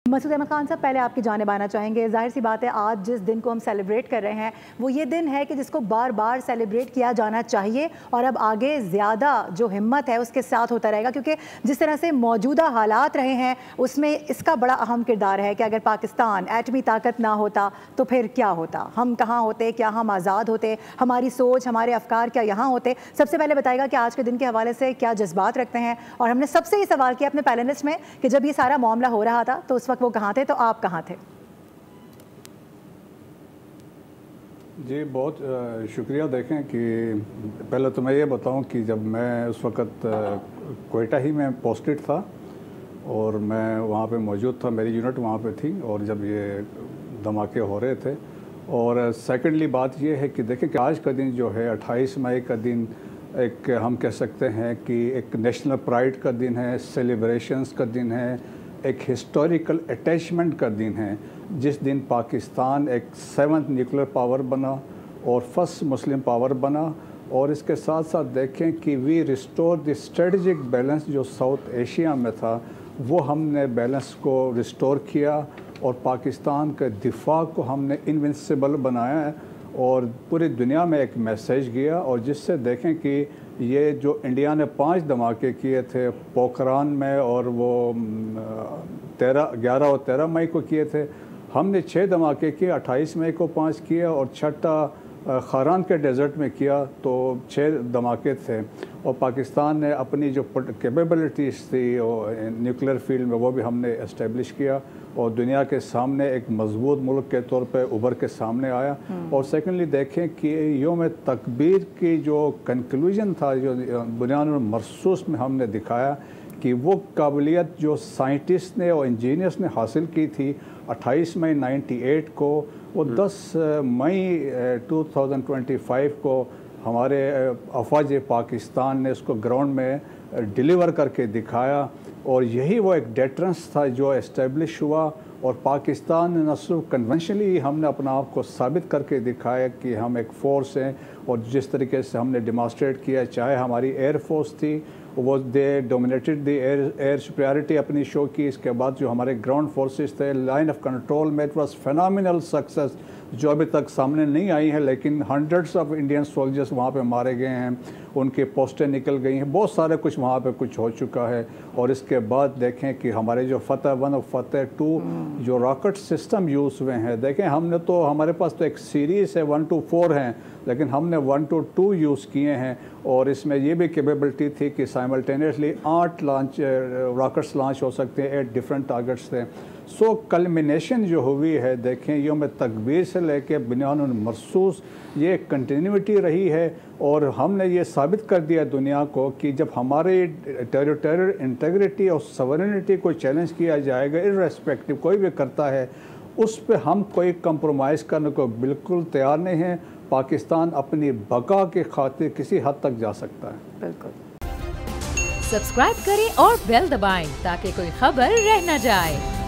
मसूद अहमद खान साहब, पहले आपकी जानिब आना चाहेंगे। जाहिर सी बात है, आज जिस दिन को हम सेलिब्रेट कर रहे हैं वो ये दिन है कि जिसको बार बार सेलिब्रेट किया जाना चाहिए और अब आगे ज़्यादा जो हिम्मत है उसके साथ होता रहेगा, क्योंकि जिस तरह से मौजूदा हालात रहे हैं उसमें इसका बड़ा अहम किरदार है कि अगर पाकिस्तान एटमी ताकत ना होता तो फिर क्या होता, हम कहाँ होते, क्या हम आज़ाद होते, हमारी सोच हमारे अफकार क्या यहाँ होते। सबसे पहले बताएगा कि आज के दिन के हवाले से क्या जज्बात रखते हैं। और हमने सबसे ये सवाल किया अपने पैनलिस्ट में कि जब ये सारा मामला हो रहा था तो उस वक्त वो कहाँ थे, तो आप कहाँ थे? जी बहुत शुक्रिया। देखें कि पहले तो मैं ये बताऊं कि जब मैं उस वक़्त क्वेटा ही में पोस्टेड था और मैं वहाँ पे मौजूद था, मेरी यूनिट वहाँ पे थी और जब ये धमाके हो रहे थे। और सेकेंडली बात ये है कि देखें कि आज का दिन जो है 28 मई का दिन एक हम कह सकते हैं कि एक नेशनल प्राइड का दिन है, सेलिब्रेशंस का दिन है, एक हिस्टोरिकल अटैचमेंट का दिन है, जिस दिन पाकिस्तान एक 7th न्यूक्लियर पावर बना और फर्स्ट मुस्लिम पावर बना। और इसके साथ साथ देखें कि we restore the strategic balance जो साउथ एशिया में था, वो हमने बैलेंस को रिस्टोर किया और पाकिस्तान के दिफा को हमने इनविंसिबल बनाया है और पूरी दुनिया में एक मैसेज गया। और जिससे देखें कि ये जो इंडिया ने 5 धमाके किए थे पोखरान में और वो 11 और 13 मई को किए थे, हमने 6 धमाके किए, 28 मई को 5 किए और छठा खारान के डेजर्ट में किया, तो 6 धमाके थे। और पाकिस्तान ने अपनी जो कैपेबिलिटीज़ थी न्यूक्लियर फील्ड में वो भी हमने इस्टेब्लिश किया और दुनिया के सामने एक मजबूत मुल्क के तौर पे उभर के सामने आया। और सेकेंडली देखें कि योम तकबीर की जो कंक्लूजन था, जो बुनियाद मरसूस में हमने दिखाया कि वो काबिलियत जो साइंटिस्ट ने और इंजीनियर्स ने हासिल की थी 28 मई 98 को, वो 10 मई 2025 को हमारे अफवाज पाकिस्तान ने उसको ग्राउंड में डिलीवर करके दिखाया। और यही वो एक डेटरेंस था जो इस्टेब्लिश हुआ और पाकिस्तान ने न सिर्फ कन्वेंशनली हमने अपना आप को साबित करके दिखाया कि हम एक फ़ोर्स हैं, और जिस तरीके से हमने डिमॉन्स्ट्रेट किया, चाहे हमारी एयर फोर्स थी वो दे डोमिनेटेड द एयर सुपीरियरिटी अपनी शो की। इसके बाद जो हमारे ग्राउंड फोर्सेस थे लाइन ऑफ कंट्रोल में, इट वाज फेनोमिनल सक्सेस जो अभी तक सामने नहीं आई है, लेकिन हंड्रेड्स ऑफ इंडियन सोल्जर्स वहाँ पे मारे गए हैं, उनकी पोस्टें निकल गई हैं, बहुत सारे कुछ वहाँ पे कुछ हो चुका है। और इसके बाद देखें कि हमारे जो फतेह 1 और फतेह 2 जो रॉकेट सिस्टम यूज़ हुए हैं, देखें हमने तो हमारे पास तो एक सीरीज़ है 1 to 4 हैं, लेकिन हमने 1 to 2 यूज़ किए हैं। और इसमें ये भी कैपेबिलिटी थी कि साइमल्टेनियसली 8 रॉकेट्स लॉन्च हो सकते हैं, 8 डिफरेंट टारगेट्स थे। सो कल्मिनेशन जो हुई है, देखें योम तकबीर से लेके बुनियाद मरसूस ये कंटिन्यूटी रही है। और हमने ये साबित कर दिया दुनिया को कि जब हमारे टेरिटोरियल इंटीग्रिटी और सॉवरेनिटी को चैलेंज किया जाएगा, इर्रेस्पेक्टिव कोई भी करता है, उस पर हम कोई कंप्रोमाइज़ करने को बिल्कुल तैयार नहीं हैं। पाकिस्तान अपनी बका के खातिर किसी हद तक जा सकता है। बिल्कुल। सब्सक्राइब करें और बेल दबाएं ताकि कोई खबर रह न जाए।